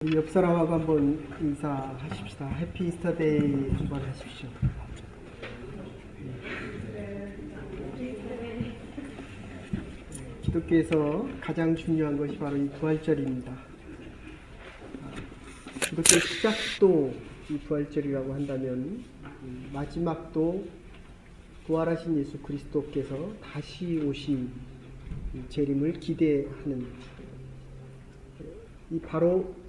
우리 옆 사람하고 한번 인사하십시다. 해피 이스터데이 한번 하십시오. 기독교에서 가장 중요한 것이 바로 이 부활절입니다. 기독교의 시작도 이 부활절이라고 한다면 마지막도 부활하신 예수 그리스도께서 다시 오신 재림을 기대하는 이 바로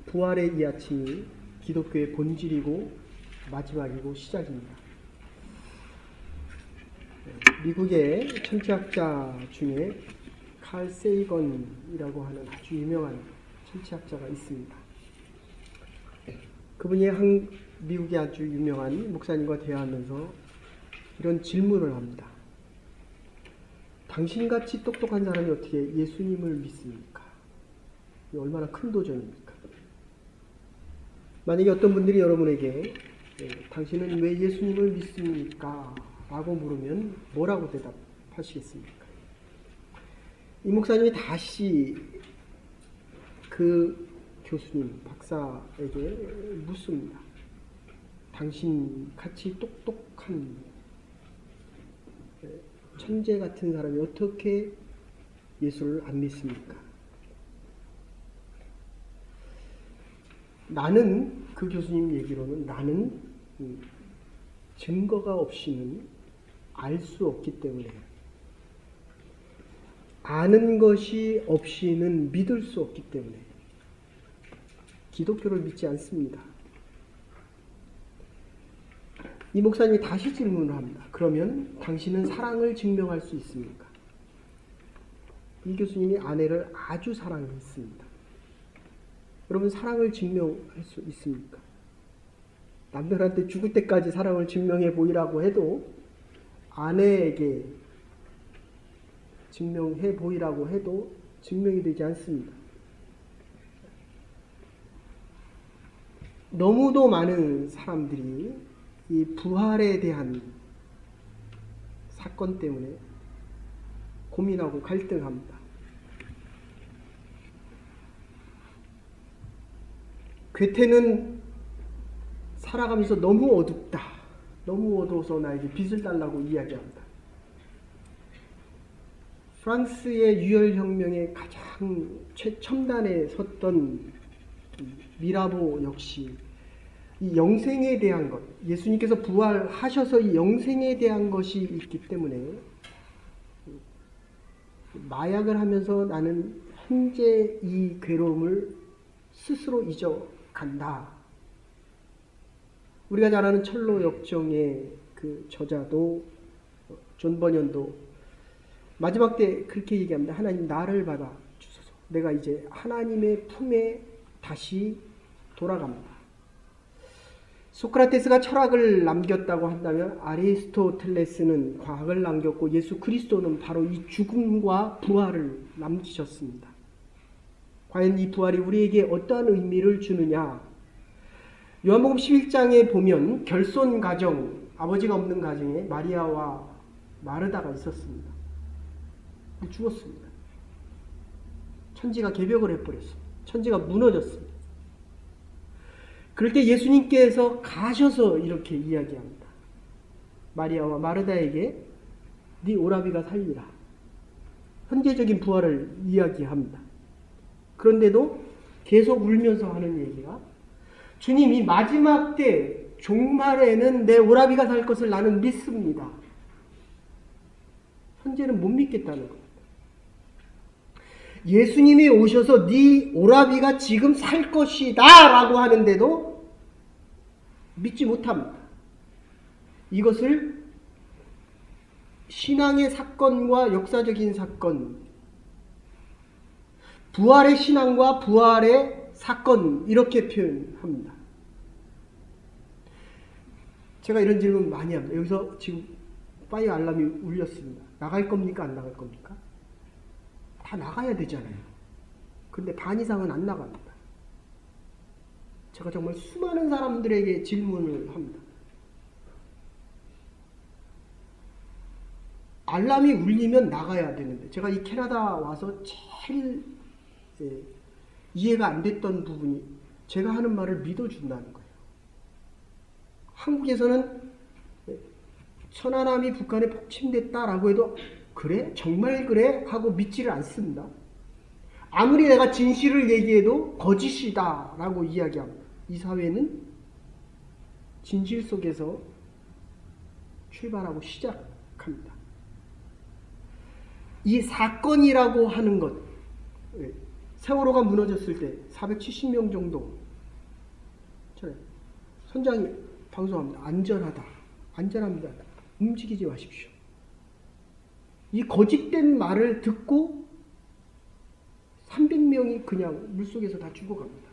부활의 이 아침이 기독교의 본질이고 마지막이고 시작입니다. 미국의 천체학자 중에 칼 세이건이라고 하는 아주 유명한 천체학자가 있습니다. 그분이 미국의 아주 유명한 목사님과 대화하면서 이런 질문을 합니다. 당신같이 똑똑한 사람이 어떻게 예수님을 믿습니까? 이 얼마나 큰 도전입니까? 만약에 어떤 분들이 여러분에게 당신은 왜 예수님을 믿습니까? 라고 물으면 뭐라고 대답하시겠습니까? 이 목사님이 다시 그 교수님, 박사에게 묻습니다. 당신같이 똑똑한 천재 같은 사람이 어떻게 예수를 안 믿습니까? 나는, 그 교수님 얘기로는 나는 증거가 없이는 알 수 없기 때문에, 아는 것이 없이는 믿을 수 없기 때문에 기독교를 믿지 않습니다. 이 목사님이 다시 질문을 합니다. 그러면 당신은 사랑을 증명할 수 있습니까? 이 교수님이 아내를 아주 사랑했습니다. 여러분, 사랑을 증명할 수 있습니까? 남편한테 죽을 때까지 사랑을 증명해 보이라고 해도, 아내에게 증명해 보이라고 해도 증명이 되지 않습니다. 너무도 많은 사람들이 이 부활에 대한 사건 때문에 고민하고 갈등합니다. 괴테는 살아가면서 너무 어둡다, 너무 어두워서 나에게 빛을 달라고 이야기합니다. 프랑스의 유혈혁명의 가장 최첨단에 섰던 미라보 역시 이 영생에 대한 것, 예수님께서 부활하셔서 이 영생에 대한 것이 있기 때문에 마약을 하면서 나는 현재 이 괴로움을 스스로 잊어간다. 우리가 잘 아는 철로 역정의 그 저자도 존 버년도 마지막 때 그렇게 얘기합니다. 하나님, 나를 받아 주소서. 내가 이제 하나님의 품에 다시 돌아갑니다. 소크라테스가 철학을 남겼다고 한다면 아리스토텔레스는 과학을 남겼고 예수 그리스도는 바로 이 죽음과 부활을 남기셨습니다. 과연 이 부활이 우리에게 어떠한 의미를 주느냐? 요한복음 11장에 보면 결손 가정, 아버지가 없는 가정에 마리아와 마르다가 있었습니다. 죽었습니다. 천지가 개벽을 해버렸습니다. 천지가 무너졌습니다. 그럴 때 예수님께서 가셔서 이렇게 이야기합니다. 마리아와 마르다에게 네 오라비가 살리라. 현재적인 부활을 이야기합니다. 그런데도 계속 울면서 하는 얘기가, 주님이 마지막 때 종말에는 내 오라비가 살 것을 나는 믿습니다. 현재는 못 믿겠다는 겁니다. 예수님이 오셔서 네 오라비가 지금 살 것이다 라고 하는데도 믿지 못합니다. 이것을 신앙의 사건과 역사적인 사건, 부활의 신앙과 부활의 사건, 이렇게 표현합니다. 제가 이런 질문 많이 합니다. 여기서 지금 파이어 알람이 울렸습니다. 나갈 겁니까? 안 나갈 겁니까? 다 나가야 되잖아요. 근데 반 이상은 안 나갑니다. 제가 정말 수많은 사람들에게 질문을 합니다. 알람이 울리면 나가야 되는데, 제가 이 캐나다 와서 제일 이해가 안 됐던 부분이 제가 하는 말을 믿어준다는 거예요. 한국에서는 천안함이 북한에 폭침됐다라고 해도 그래? 정말 그래? 하고 믿지를 않습니다. 아무리 내가 진실을 얘기해도 거짓이다 라고 이야기합니다. 이 사회는 진실 속에서 출발하고 시작합니다. 이 사건이라고 하는 것, 세월호가 무너졌을 때 470명 정도 선장이 방송합니다. 안전하다. 안전합니다. 움직이지 마십시오. 이 거짓된 말을 듣고 300명이 그냥 물속에서 다 죽어갑니다.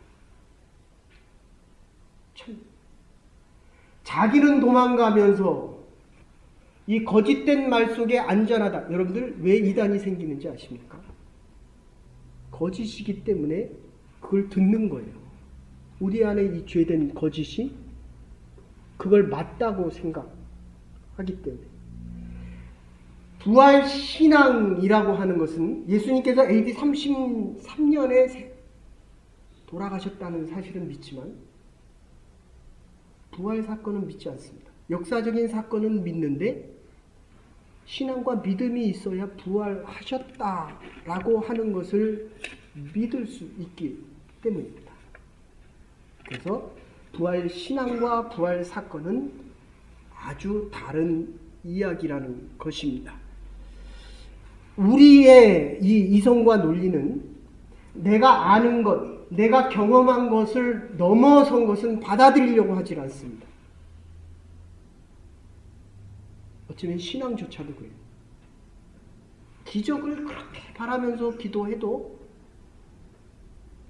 참. 자기는 도망가면서 이 거짓된 말 속에 안전하다. 여러분들 왜 이단이 생기는지 아십니까? 거짓이기 때문에 그걸 듣는 거예요. 우리 안에 이 죄된 거짓이 그걸 맞다고 생각하기 때문에. 부활신앙이라고 하는 것은 예수님께서 AD 33년에 돌아가셨다는 사실은 믿지만 부활 사건은 믿지 않습니다. 역사적인 사건은 믿는데 신앙과 믿음이 있어야 부활하셨다라고 하는 것을 믿을 수 있기 때문입니다. 그래서 부활 신앙과 부활 사건은 아주 다른 이야기라는 것입니다. 우리의 이 이성과 논리는 내가 아는 것, 내가 경험한 것을 넘어선 것은 받아들이려고 하질 않습니다. 어쩌면 신앙조차도 그래요. 기적을 그렇게 바라면서 기도해도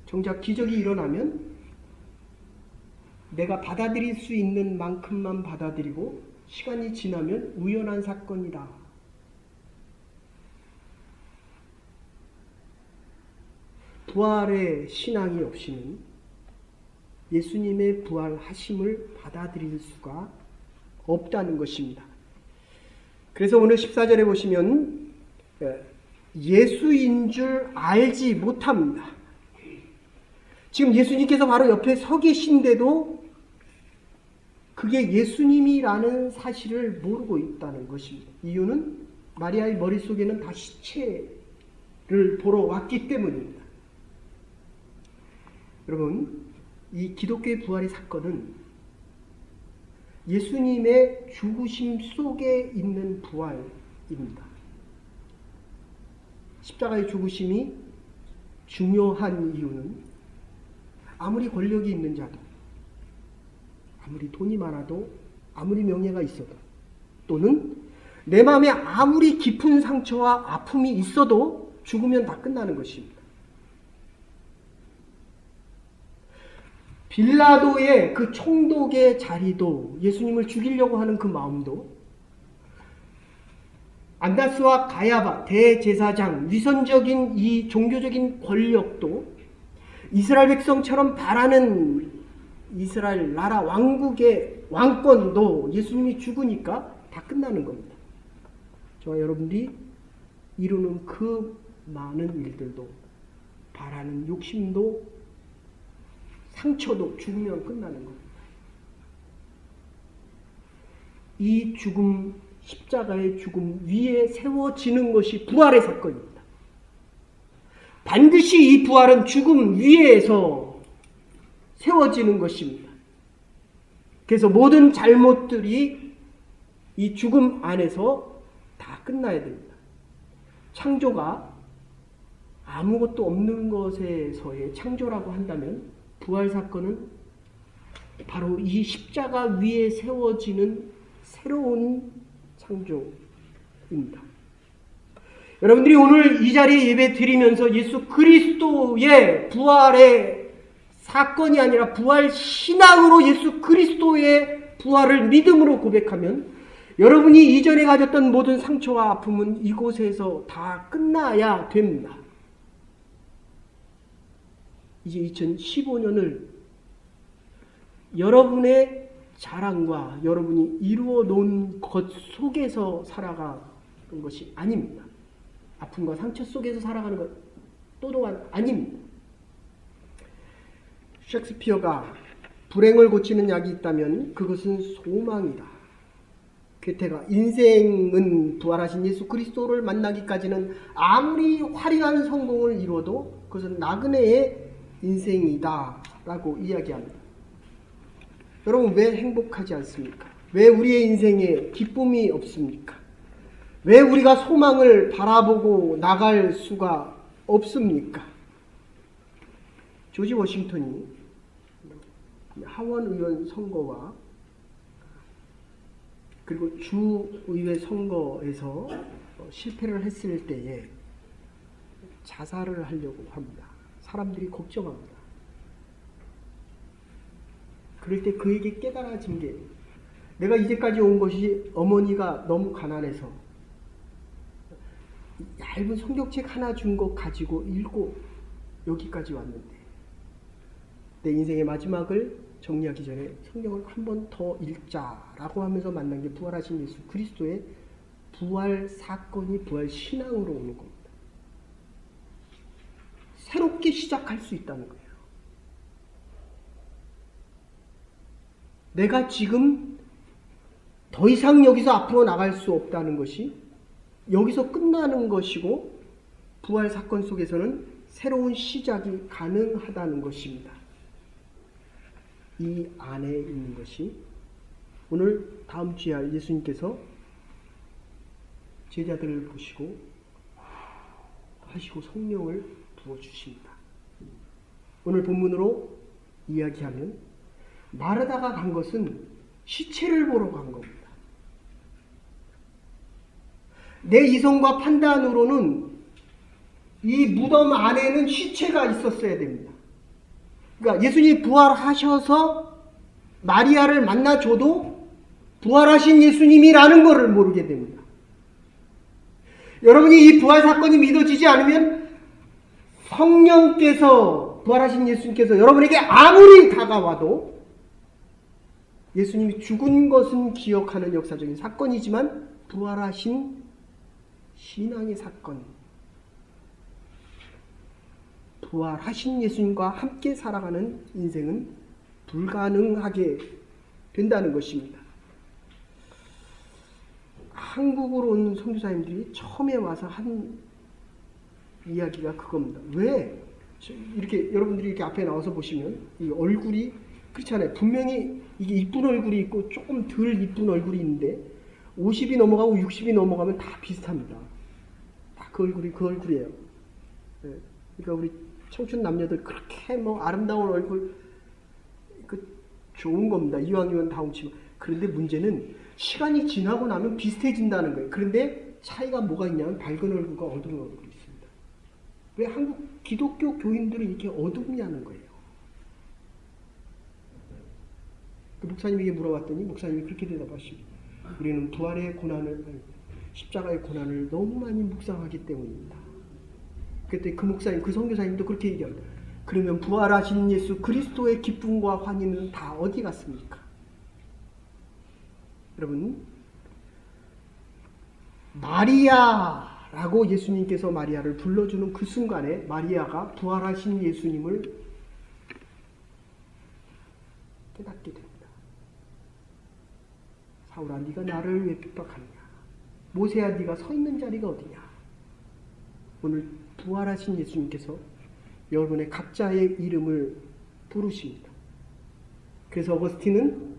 정작 기적이 일어나면 내가 받아들일 수 있는 만큼만 받아들이고 시간이 지나면 우연한 사건이다. 부활의 신앙이 없이는 예수님의 부활하심을 받아들일 수가 없다는 것입니다. 그래서 오늘 14절에 보시면 예수인 줄 알지 못합니다. 지금 예수님께서 바로 옆에 서 계신데도 그게 예수님이라는 사실을 모르고 있다는 것입니다. 이유는 마리아의 머릿속에는 다 시체를 보러 왔기 때문입니다. 여러분, 이 기독교의 부활의 사건은 예수님의 죽으심 속에 있는 부활입니다. 십자가의 죽으심이 중요한 이유는 아무리 권력이 있는 자도, 아무리 돈이 많아도, 아무리 명예가 있어도, 또는 내 마음에 아무리 깊은 상처와 아픔이 있어도 죽으면 다 끝나는 것입니다. 빌라도의 그 총독의 자리도, 예수님을 죽이려고 하는 그 마음도, 안나스와 가야바 대제사장, 위선적인 이 종교적인 권력도, 이스라엘 백성처럼 바라는 이스라엘 나라 왕국의 왕권도 예수님이 죽으니까 다 끝나는 겁니다. 저와 여러분들이 이루는 그 많은 일들도, 바라는 욕심도, 상처도 죽으면 끝나는 겁니다. 이 죽음, 십자가의 죽음 위에 세워지는 것이 부활의 사건입니다. 반드시 이 부활은 죽음 위에서 세워지는 것입니다. 그래서 모든 잘못들이 이 죽음 안에서 다 끝나야 됩니다. 창조가 아무것도 없는 것에서의 창조라고 한다면 부활 사건은 바로 이 십자가 위에 세워지는 새로운 창조입니다. 여러분들이 오늘 이 자리에 예배 드리면서 예수 그리스도의 부활의 사건이 아니라 부활 신앙으로 예수 그리스도의 부활을 믿음으로 고백하면 여러분이 이전에 가졌던 모든 상처와 아픔은 이곳에서 다 끝나야 됩니다. 이제 2015년을 여러분의 자랑과 여러분이 이루어 놓은 것 속에서 살아가는 것이 아닙니다. 아픔과 상처 속에서 살아가는 것 또한 아닙니다. 셰익스피어가 불행을 고치는 약이 있다면 그것은 소망이다. 괴테가 인생은 부활하신 예수 그리스도를 만나기까지는 아무리 화려한 성공을 이루어도 그것은 나그네의 인생이다 라고 이야기합니다. 여러분, 왜 행복하지 않습니까? 왜 우리의 인생에 기쁨이 없습니까? 왜 우리가 소망을 바라보고 나갈 수가 없습니까? 조지 워싱턴이 하원 의원 선거와 그리고 주의회 선거에서 실패를 했을 때에 자살을 하려고 합니다. 사람들이 걱정합니다. 그럴 때 그에게 깨달아진 게, 내가 이제까지 온 것이 어머니가 너무 가난해서 얇은 성경책 하나 준 것 가지고 읽고 여기까지 왔는데, 내 인생의 마지막을 정리하기 전에 성경을 한 번 더 읽자라고 하면서 만난 게 부활하신 예수 그리스도의 부활 사건이 부활 신앙으로 오는 겁니다. 새롭게 시작할 수 있다는 거예요. 내가 지금 더 이상 여기서 앞으로 나갈 수 없다는 것이 여기서 끝나는 것이고, 부활 사건 속에서는 새로운 시작이 가능하다는 것입니다. 이 안에 있는 것이 오늘 다음 주에 예수님께서 제자들을 보시고 하시고 성령을 부어주십니다. 오늘 본문으로 이야기하면 마르다가 간 것은 시체를 보러 간 겁니다. 내 이성과 판단으로는 이 무덤 안에는 시체가 있었어야 됩니다. 그러니까 예수님이 부활하셔서 마리아를 만나줘도 부활하신 예수님이라는 것을 모르게 됩니다. 여러분이 이 부활 사건이 믿어지지 않으면 성령께서, 부활하신 예수님께서 여러분에게 아무리 다가와도 예수님이 죽은 것은 기억하는 역사적인 사건이지만 부활하신 신앙의 사건, 부활하신 예수님과 함께 살아가는 인생은 불가능하게 된다는 것입니다. 한국으로 온 선교사님들이 처음에 와서 한 이야기가 그겁니다. 왜 이렇게 여러분들이 이렇게 앞에 나와서 보시면 이 얼굴이 그렇잖아요. 분명히 이게 이쁜 얼굴이 있고 조금 덜 이쁜 얼굴이 있는데 50이 넘어가고 60이 넘어가면 다 비슷합니다. 다 그 얼굴이 그 얼굴이에요. 네. 그러니까 우리 청춘 남녀들 그렇게 뭐 아름다운 얼굴 그 좋은 겁니다. 이왕이면 다운치면. 그런데 문제는 시간이 지나고 나면 비슷해진다는 거예요. 그런데 차이가 뭐가 있냐면 밝은 얼굴과 어두운 얼굴이 있습니다. 왜 한국 기독교 교인들은 이렇게 어둡냐는 거예요. 그 목사님에게 물어봤더니 목사님이 그렇게 대답하십니다. 우리는 부활의 고난을, 십자가의 고난을 너무 많이 묵상하기 때문입니다. 그때 그 목사님, 그 선교사님도 그렇게 얘기합니다. 그러면 부활하신 예수 그리스도의 기쁨과 환희는 다 어디 갔습니까? 여러분, 마리아라고 예수님께서 마리아를 불러주는 그 순간에 마리아가 부활하신 예수님을 깨닫게 됩니다. 사울아, 네가 나를 왜 핍박하느냐? 모세야, 네가 서 있는 자리가 어디냐? 오늘 부활하신 예수님께서 여러분의 각자의 이름을 부르십니다. 그래서 어거스틴은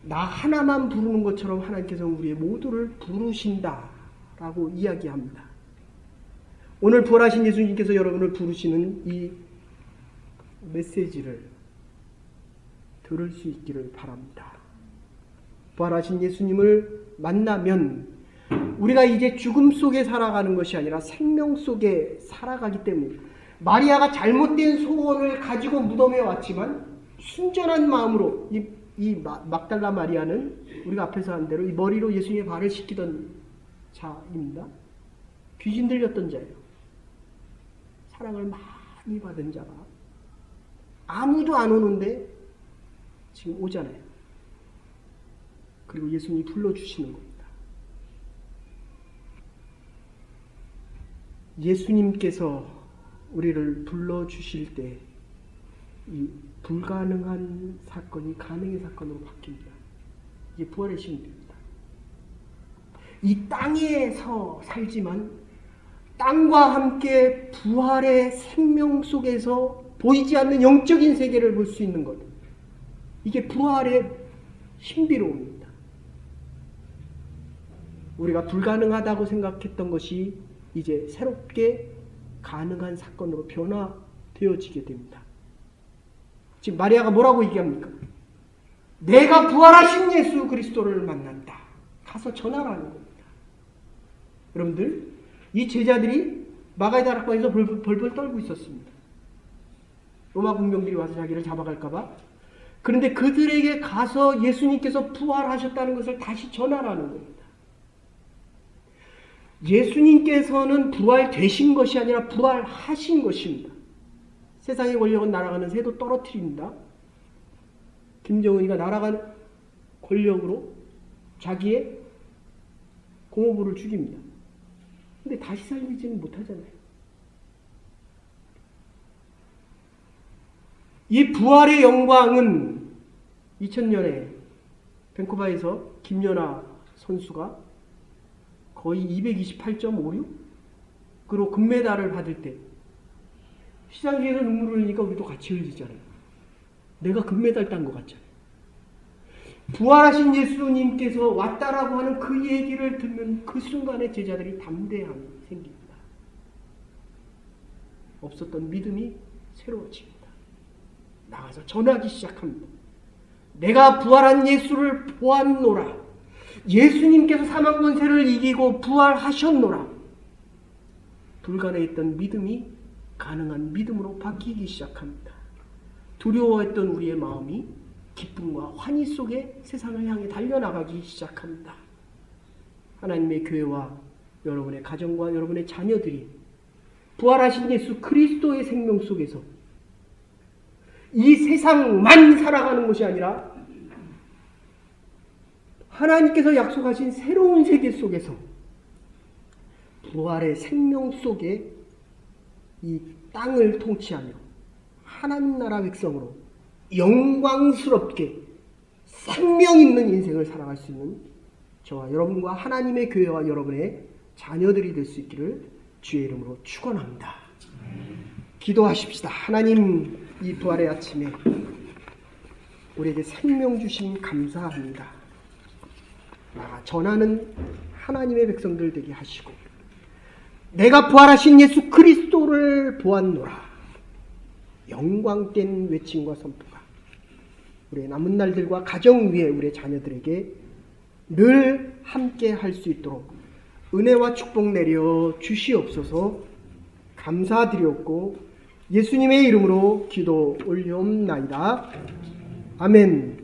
나 하나만 부르는 것처럼 하나님께서 우리의 모두를 부르신다라고 이야기합니다. 오늘 부활하신 예수님께서 여러분을 부르시는 이 메시지를 들을 수 있기를 바랍니다. 부활하신 예수님을 만나면 우리가 이제 죽음 속에 살아가는 것이 아니라 생명 속에 살아가기 때문입니다. 마리아가 잘못된 소원을 가지고 무덤에 왔지만 순전한 마음으로 이 막달라 마리아는 우리가 앞에서 한 대로 이 머리로 예수님의 발을 씻기던 자입니다. 귀신 들렸던 자예요. 사랑을 많이 받은 자가 아무도 안 오는데 지금 오잖아요. 그리고 예수님이 불러주시는 겁니다. 예수님께서 우리를 불러주실 때 이 불가능한 사건이 가능의 사건으로 바뀝니다. 이게 부활의 신비입니다. 이 땅에서 살지만 땅과 함께 부활의 생명 속에서 보이지 않는 영적인 세계를 볼 수 있는 것. 이게 부활의 신비로움입니다. 우리가 불가능하다고 생각했던 것이 이제 새롭게 가능한 사건으로 변화되어지게 됩니다. 지금 마리아가 뭐라고 얘기합니까? 내가 부활하신 예수 그리스도를 만났다. 가서 전하라는 겁니다. 여러분들, 이 제자들이 마가의 다락방에서 벌벌 떨고 있었습니다. 로마 군병들이 와서 자기를 잡아갈까봐. 그런데 그들에게 가서 예수님께서 부활하셨다는 것을 다시 전하라는 겁니다. 예수님께서는 부활되신 것이 아니라 부활하신 것입니다. 세상의 권력은 날아가는 새도 떨어뜨립니다. 김정은이가 날아가는 권력으로 자기의 공호부를 죽입니다. 근데 다시 살리지는 못하잖아요. 이 부활의 영광은 2000년에 밴쿠버에서 김연아 선수가 거의 228.56으로 금메달을 받을 때 시상식에서 눈물을 흘리니까 우리도 같이 흘리잖아요. 내가 금메달 딴 것 같잖아요. 부활하신 예수님께서 왔다라고 하는 그 얘기를 듣는 그 순간에 제자들이 담대함이 생깁니다. 없었던 믿음이 새로워집니다. 나가서 전하기 시작합니다. 내가 부활한 예수를 보았노라. 예수님께서 사망 권세를 이기고 부활하셨노라. 불가능했던 믿음이 가능한 믿음으로 바뀌기 시작합니다. 두려워했던 우리의 마음이 기쁨과 환희 속에 세상을 향해 달려나가기 시작합니다. 하나님의 교회와 여러분의 가정과 여러분의 자녀들이 부활하신 예수 그리스도의 생명 속에서 이 세상만 살아가는 것이 아니라 하나님께서 약속하신 새로운 세계 속에서 부활의 생명 속에 이 땅을 통치하며 하나님 나라 백성으로 영광스럽게 생명 있는 인생을 살아갈 수 있는 저와 여러분과 하나님의 교회와 여러분의 자녀들이 될 수 있기를 주의 이름으로 축원합니다. 기도하십시다. 하나님, 이 부활의 아침에 우리에게 생명 주심 감사합니다. 나가 전하는 하나님의 백성들 되게 하시고 내가 부활하신 예수 그리스도를 보았노라. 영광된 외침과 선포가 우리의 남은 날들과 가정 위에 우리의 자녀들에게 늘 함께 할 수 있도록 은혜와 축복 내려 주시옵소서. 감사드리옵고 예수님의 이름으로 기도 올리옵나이다. 아멘.